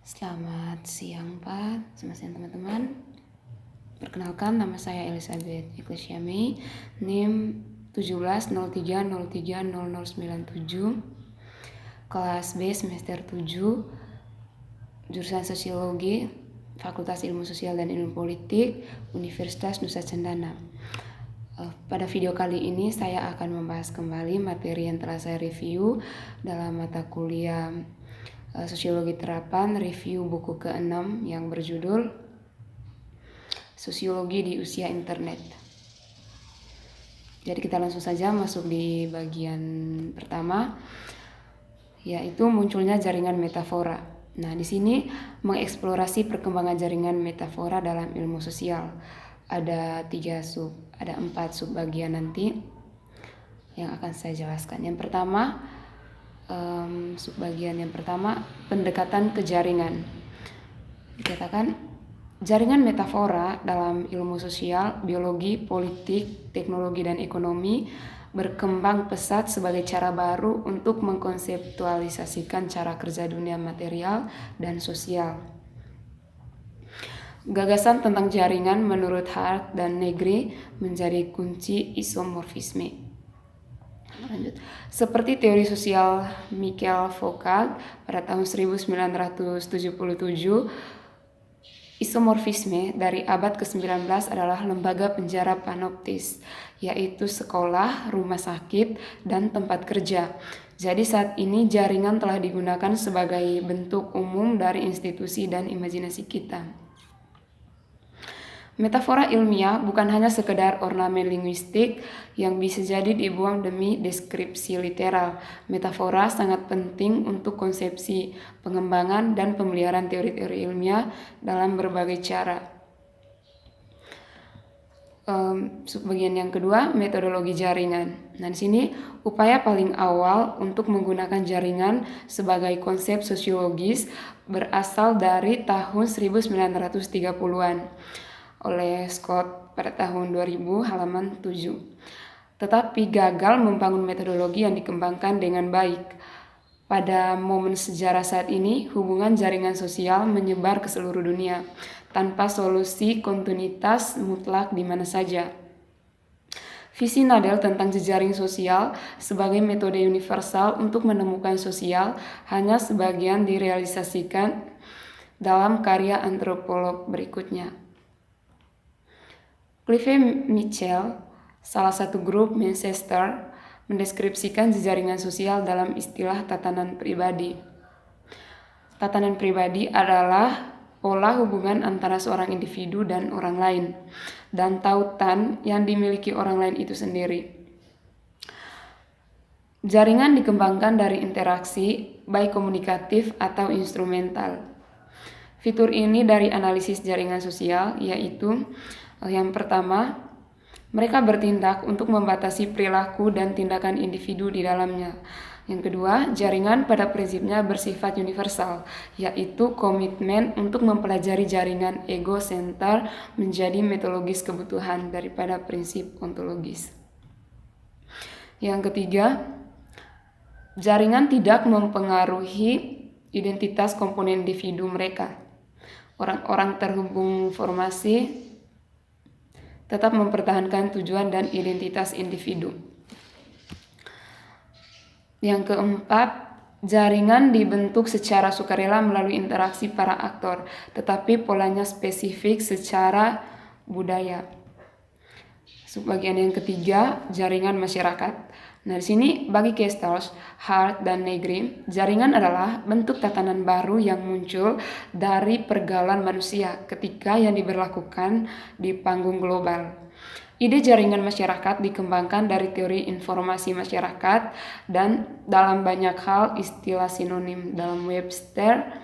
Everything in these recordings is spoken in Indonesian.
Selamat siang Pak, selamat siang teman-teman. Perkenalkan, nama saya Elizabeth Ikhlisyami, NIM 1703030097, kelas B semester 7, jurusan Sosiologi, Fakultas Ilmu Sosial dan Ilmu Politik, Universitas Nusa Cendana. Pada video kali ini saya akan membahas kembali materi yang telah saya review dalam mata kuliah Sosiologi Terapan, review buku ke-6 yang berjudul Sosiologi di Usia Internet. Jadi kita langsung saja masuk di bagian pertama, yaitu munculnya jaringan metafora. Nah, di sini mengeksplorasi perkembangan jaringan metafora dalam ilmu sosial. Ada 4 subbagian nanti yang akan saya jelaskan. Yang pertama, subbagian yang pertama, pendekatan ke jaringan. Dikatakan jaringan metafora dalam ilmu sosial, biologi, politik, teknologi, dan ekonomi berkembang pesat sebagai cara baru untuk mengkonseptualisasikan cara kerja dunia material dan sosial. Gagasan tentang jaringan menurut Hart dan Negri menjadi kunci isomorfisme. Lanjut. Seperti teori sosial Michael Foucault pada tahun 1977, isomorfisme dari abad ke-19 adalah lembaga penjara panoptis, yaitu sekolah, rumah sakit, dan tempat kerja. Jadi saat ini jaringan telah digunakan sebagai bentuk umum dari institusi dan imajinasi kita. Metafora ilmiah bukan hanya sekedar ornamen linguistik yang bisa jadi dibuang demi deskripsi literal. Metafora sangat penting untuk konsepsi, pengembangan, dan pemeliharaan teori-teori ilmiah dalam berbagai cara. Subbagian yang kedua, metodologi jaringan. Nah, di sini upaya paling awal untuk menggunakan jaringan sebagai konsep sosiologis berasal dari tahun 1930-an. Oleh Scott pada tahun 2000 halaman 7. Tetapi gagal membangun metodologi yang dikembangkan dengan baik. Pada momen sejarah saat ini, hubungan jaringan sosial menyebar ke seluruh dunia tanpa solusi kontinuitas mutlak di mana saja. Visi Nadel tentang jejaring sosial sebagai metode universal untuk menemukan sosial hanya sebagian direalisasikan dalam karya antropolog berikutnya. Clive Mitchell, salah satu grup Manchester, mendeskripsikan jejaringan sosial dalam istilah tatanan pribadi. Tatanan pribadi adalah pola hubungan antara seorang individu dan orang lain, dan tautan yang dimiliki orang lain itu sendiri. Jaringan dikembangkan dari interaksi, baik komunikatif atau instrumental. Fitur ini dari analisis jaringan sosial, yaitu yang pertama, mereka bertindak untuk membatasi perilaku dan tindakan individu di dalamnya. Yang kedua, jaringan pada prinsipnya bersifat universal, yaitu komitmen untuk mempelajari jaringan ego center menjadi metodologis kebutuhan daripada prinsip ontologis. Yang ketiga, jaringan tidak mempengaruhi identitas komponen individu mereka. Orang-orang terhubung formasi tetap mempertahankan tujuan dan identitas individu. Yang keempat, jaringan dibentuk secara sukarela melalui interaksi para aktor, tetapi polanya spesifik secara budaya. Subbagian yang ketiga, jaringan masyarakat. Nah, di sini bagi Castells, Hart, dan Negri, jaringan adalah bentuk tatanan baru yang muncul dari pergaulan manusia ketika yang diberlakukan di panggung global. Ide jaringan masyarakat dikembangkan dari teori informasi masyarakat dan dalam banyak hal istilah sinonim dalam Webster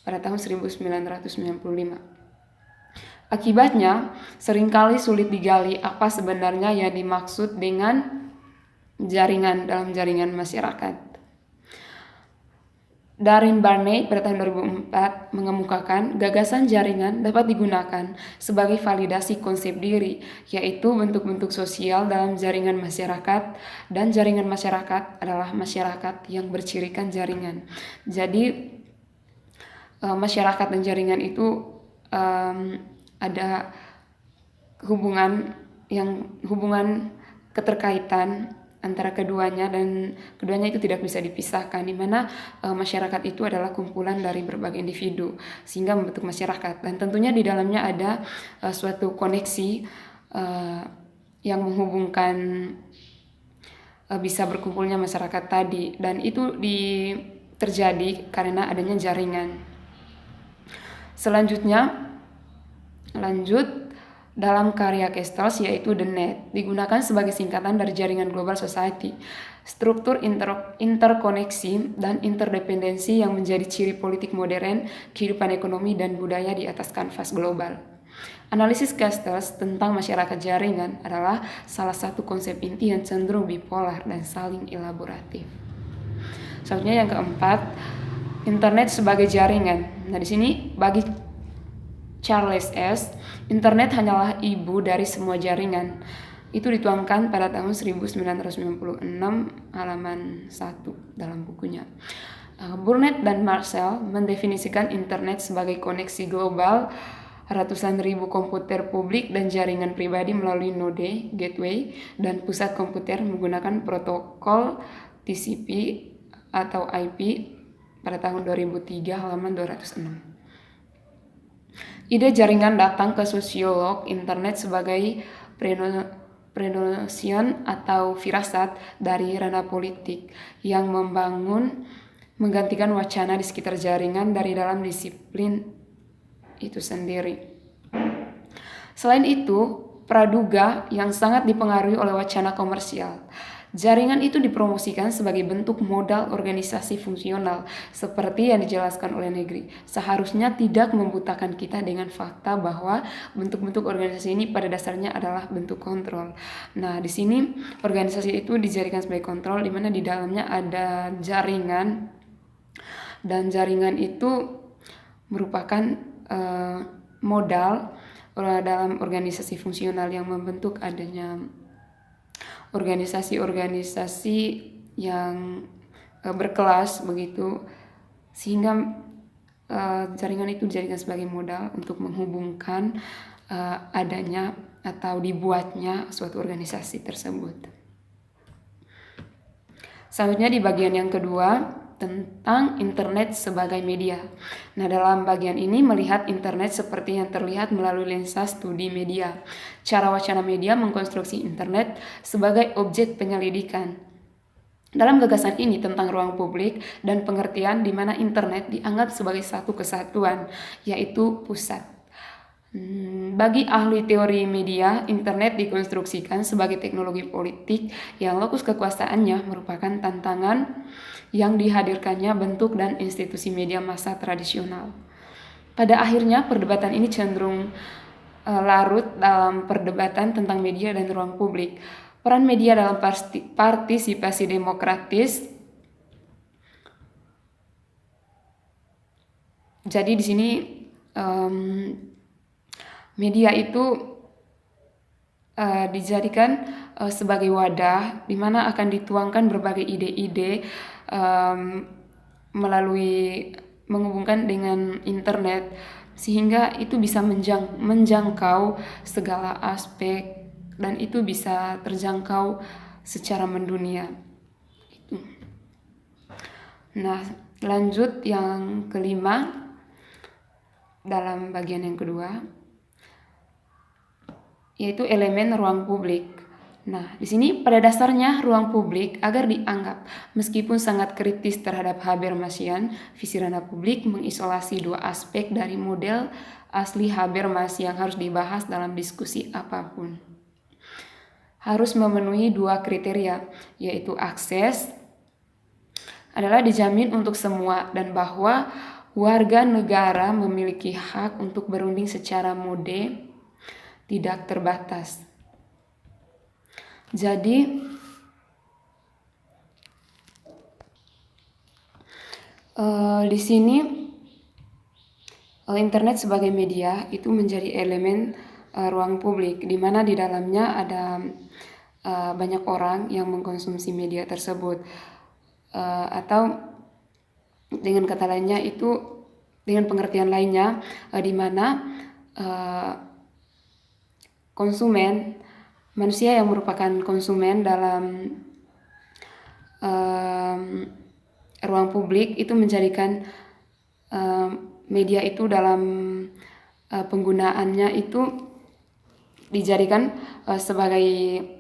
pada tahun 1995. Akibatnya, seringkali sulit digali apa sebenarnya yang dimaksud dengan jaringan dalam jaringan masyarakat. Darren Barney pada tahun 2004 mengemukakan gagasan jaringan dapat digunakan sebagai validasi konsep diri, yaitu bentuk-bentuk sosial dalam jaringan masyarakat, dan jaringan masyarakat adalah masyarakat yang bercirikan jaringan. Jadi masyarakat dan jaringan itu ada hubungan keterkaitan antara keduanya, dan keduanya itu tidak bisa dipisahkan, di mana masyarakat itu adalah kumpulan dari berbagai individu sehingga membentuk masyarakat, dan tentunya di dalamnya ada suatu koneksi yang menghubungkan bisa berkumpulnya masyarakat tadi, dan itu terjadi karena adanya jaringan. Selanjutnya, dalam karya Castells yaitu The Net, digunakan sebagai singkatan dari jaringan Global Society, struktur interkoneksi dan interdependensi yang menjadi ciri politik modern, kehidupan ekonomi dan budaya di atas kanvas global. Analisis Castells tentang masyarakat jaringan adalah salah satu konsep inti yang cenderung bipolar dan saling elaboratif. Selanjutnya yang keempat, internet sebagai jaringan. Nah, di sini bagi Charles S., internet hanyalah ibu dari semua jaringan. Itu dituangkan pada tahun 1996 halaman 1 dalam bukunya. Burnett dan Marshall mendefinisikan internet sebagai koneksi global ratusan ribu komputer publik dan jaringan pribadi melalui node, gateway, dan pusat komputer menggunakan protokol TCP atau IP pada tahun 2003 halaman 206. Ide jaringan datang ke sosiolog internet sebagai prenosion atau firasat dari ranah politik yang menggantikan wacana di sekitar jaringan dari dalam disiplin itu sendiri. Selain itu, praduga yang sangat dipengaruhi oleh wacana komersial. Jaringan itu dipromosikan sebagai bentuk modal organisasi fungsional seperti yang dijelaskan oleh Negri. Seharusnya tidak membutakan kita dengan fakta bahwa bentuk-bentuk organisasi ini pada dasarnya adalah bentuk kontrol. Nah, di sini organisasi itu dijadikan sebagai kontrol, di mana di dalamnya ada jaringan, dan jaringan itu merupakan modal dalam organisasi fungsional yang membentuk adanya organisasi-organisasi yang berkelas begitu, sehingga jaringan itu dijadikan sebagai modal untuk menghubungkan adanya atau dibuatnya suatu organisasi tersebut. Selanjutnya di bagian yang kedua, tentang internet sebagai media. Nah, dalam bagian ini melihat internet seperti yang terlihat melalui lensa studi media. Cara wacana media mengkonstruksi internet sebagai objek penyelidikan. Dalam gagasan ini tentang ruang publik dan pengertian di mana internet dianggap sebagai satu kesatuan, yaitu pusat. Bagi ahli teori media, internet dikonstruksikan sebagai teknologi politik yang lokus kekuasaannya merupakan tantangan yang dihadirkannya bentuk dan institusi media massa tradisional. Pada akhirnya, perdebatan ini cenderung larut dalam perdebatan tentang media dan ruang publik. Peran media dalam partisipasi demokratis. Jadi di sini media itu dijadikan sebagai wadah di mana akan dituangkan berbagai ide-ide melalui menghubungkan dengan internet, sehingga itu bisa menjangkau segala aspek dan itu bisa terjangkau secara mendunia. Nah, lanjut yang kelima dalam bagian yang kedua, yaitu elemen ruang publik. Nah, di sini pada dasarnya ruang publik agar dianggap meskipun sangat kritis terhadap Habermasian, visi ranah publik mengisolasi dua aspek dari model asli Habermas yang harus dibahas dalam diskusi apapun. Harus memenuhi dua kriteria, yaitu akses adalah dijamin untuk semua dan bahwa warga negara memiliki hak untuk berunding secara mode tidak terbatas. Jadi di sini internet sebagai media itu menjadi elemen ruang publik, di mana di dalamnya ada banyak orang yang mengkonsumsi media tersebut, atau dengan kata lainnya itu dengan pengertian lainnya, di mana konsumen, manusia yang merupakan konsumen dalam ruang publik itu menjadikan media itu dalam penggunaannya itu dijadikan sebagai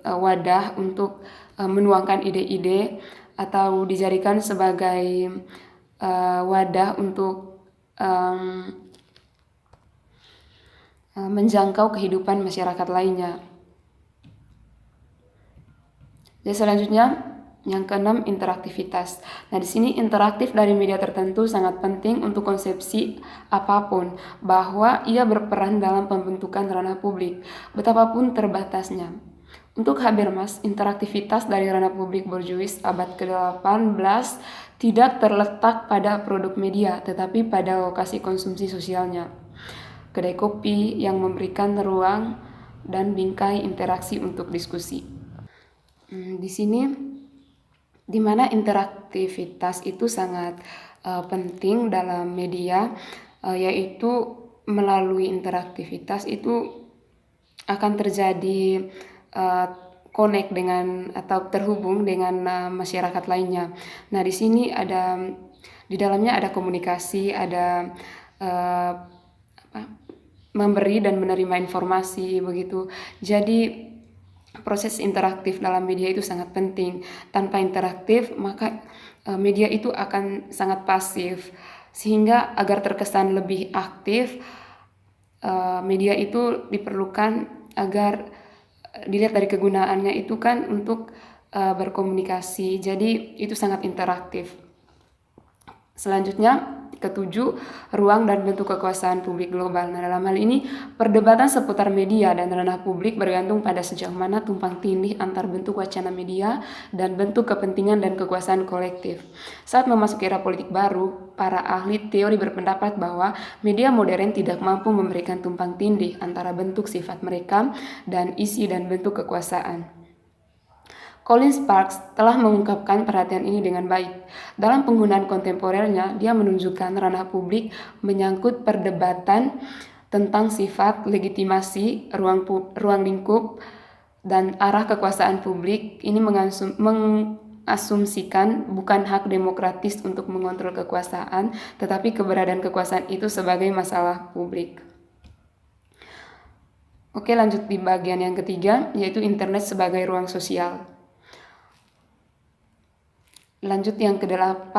wadah untuk menuangkan ide-ide, atau dijadikan sebagai wadah untuk menjangkau kehidupan masyarakat lainnya. Dan selanjutnya yang keenam, interaktivitas. Nah, di sini interaktif dari media tertentu sangat penting untuk konsepsi apapun, bahwa ia berperan dalam pembentukan ranah publik, betapapun terbatasnya. Untuk Habermas, interaktivitas dari ranah publik borjuis abad ke-18 tidak terletak pada produk media, tetapi pada lokasi konsumsi sosialnya. Kedai kopi yang memberikan ruang dan bingkai interaksi untuk diskusi. Di sini di mana interaktivitas itu sangat penting dalam media, yaitu melalui interaktivitas itu akan terjadi connect dengan atau terhubung dengan masyarakat lainnya. Nah, di sini di dalamnya ada komunikasi, ada memberi dan menerima informasi begitu. Jadi proses interaktif dalam media itu sangat penting. Tanpa interaktif, maka media itu akan sangat pasif. Sehingga agar terkesan lebih aktif, media itu diperlukan agar dilihat dari kegunaannya itu kan untuk berkomunikasi. Jadi itu sangat interaktif. Selanjutnya, ketujuh, ruang dan bentuk kekuasaan publik global. Nah, dalam hal ini, perdebatan seputar media dan ranah publik bergantung pada sejauh mana tumpang tindih antar bentuk wacana media dan bentuk kepentingan dan kekuasaan kolektif. Saat memasuki era politik baru, para ahli teori berpendapat bahwa media modern tidak mampu memberikan tumpang tindih antara bentuk sifat mereka dan isi dan bentuk kekuasaan. Colin Sparks telah mengungkapkan perhatian ini dengan baik. Dalam penggunaan kontemporernya, dia menunjukkan ranah publik menyangkut perdebatan tentang sifat, legitimasi, ruang lingkup, dan arah kekuasaan publik. Ini mengasumsikan bukan hak demokratis untuk mengontrol kekuasaan, tetapi keberadaan kekuasaan itu sebagai masalah publik. Oke, lanjut di bagian yang ketiga, yaitu internet sebagai ruang sosial. Lanjut yang ke-8,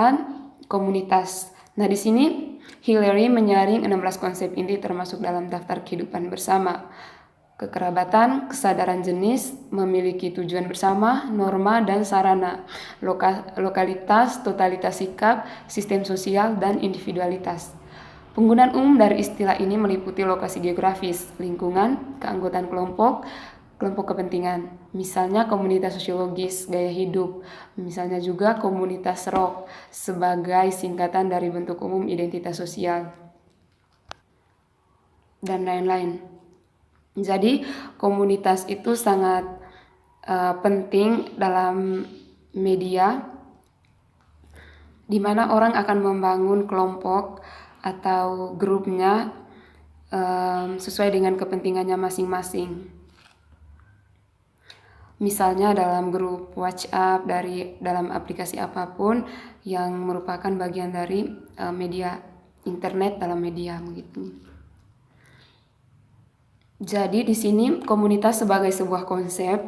komunitas. Nah, di sini Hillary menyaring 16 konsep inti termasuk dalam daftar kehidupan bersama. Kekerabatan, kesadaran jenis, memiliki tujuan bersama, norma dan sarana, lokalitas, totalitas sikap, sistem sosial, dan individualitas. Penggunaan umum dari istilah ini meliputi lokasi geografis, lingkungan, keanggotaan kelompok kepentingan, misalnya komunitas sosiologis, gaya hidup, misalnya juga komunitas rock sebagai singkatan dari bentuk umum identitas sosial, dan lain-lain. Jadi komunitas itu sangat penting dalam media, di mana orang akan membangun kelompok atau grupnya sesuai dengan kepentingannya masing-masing. Misalnya dalam grup WhatsApp, dalam aplikasi apapun yang merupakan bagian dari media internet dalam media begitu. Jadi di sini komunitas sebagai sebuah konsep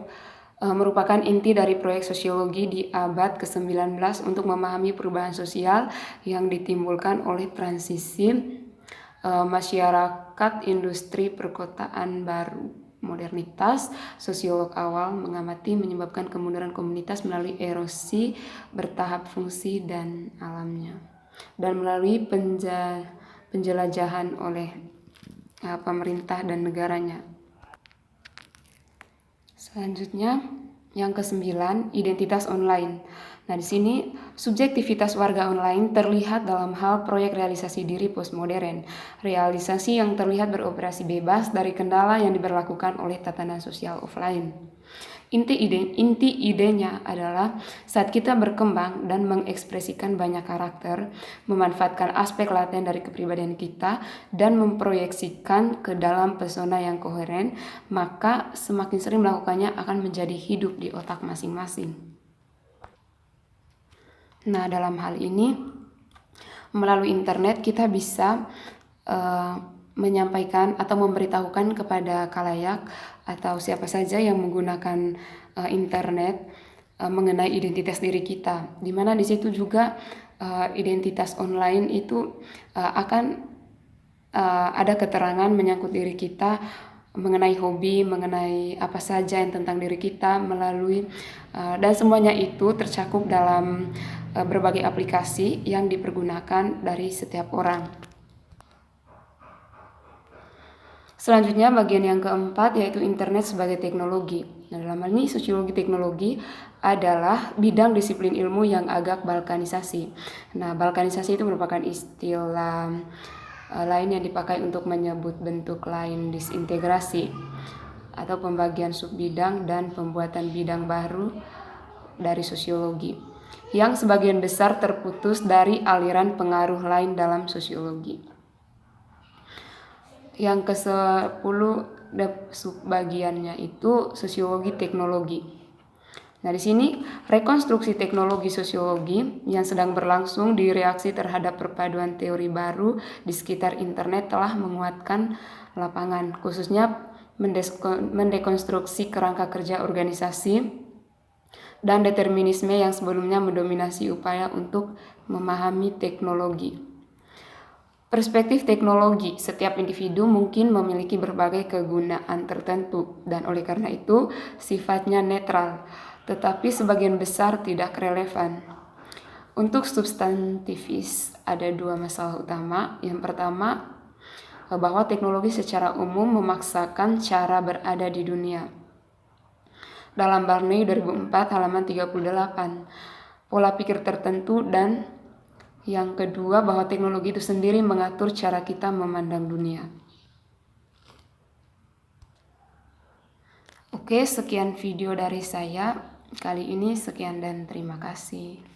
merupakan inti dari proyek sosiologi di abad ke-19 untuk memahami perubahan sosial yang ditimbulkan oleh transisi masyarakat industri perkotaan baru. Modernitas, sosiolog awal mengamati menyebabkan kemunduran komunitas melalui erosi bertahap fungsi dan alamnya, dan melalui penjelajahan oleh pemerintah dan negaranya. Selanjutnya, yang ke-9, identitas online. Nah, di sini subjektivitas warga online terlihat dalam hal proyek realisasi diri postmodern, realisasi yang terlihat beroperasi bebas dari kendala yang diberlakukan oleh tatanan sosial offline. Inti idenya adalah saat kita berkembang dan mengekspresikan banyak karakter, memanfaatkan aspek laten dari kepribadian kita, dan memproyeksikan ke dalam pesona yang koheren, maka semakin sering melakukannya akan menjadi hidup di otak masing-masing. Nah, dalam hal ini, melalui internet kita bisa menyampaikan atau memberitahukan kepada khalayak atau siapa saja yang menggunakan internet mengenai identitas diri kita, di mana di situ juga identitas online itu akan ada keterangan menyangkut diri kita, mengenai hobi, mengenai apa saja yang tentang diri kita melalui dan semuanya itu tercakup dalam berbagai aplikasi yang dipergunakan dari setiap orang. Selanjutnya bagian yang keempat yaitu internet sebagai teknologi. Nah, dalam hal ini sosiologi teknologi adalah bidang disiplin ilmu yang agak balkanisasi. Nah, balkanisasi itu merupakan istilah lain yang dipakai untuk menyebut bentuk lain disintegrasi atau pembagian subbidang dan pembuatan bidang baru dari sosiologi yang sebagian besar terputus dari aliran pengaruh lain dalam sosiologi. Yang ke-10 subbagiannya itu sosiologi teknologi. Nah, di sini rekonstruksi teknologi sosiologi yang sedang berlangsung di reaksi terhadap perpaduan teori baru di sekitar internet telah menguatkan lapangan, khususnya mendekonstruksi kerangka kerja organisasi dan determinisme yang sebelumnya mendominasi upaya untuk memahami teknologi. Perspektif teknologi, setiap individu mungkin memiliki berbagai kegunaan tertentu dan oleh karena itu sifatnya netral, tetapi sebagian besar tidak relevan. Untuk substantivis ada dua masalah utama. Yang pertama, bahwa teknologi secara umum memaksakan cara berada di dunia. Dalam Barney 2004 halaman 38, pola pikir tertentu dan yang kedua, bahwa teknologi itu sendiri mengatur cara kita memandang dunia. Oke, sekian video dari saya. Kali ini sekian dan terima kasih.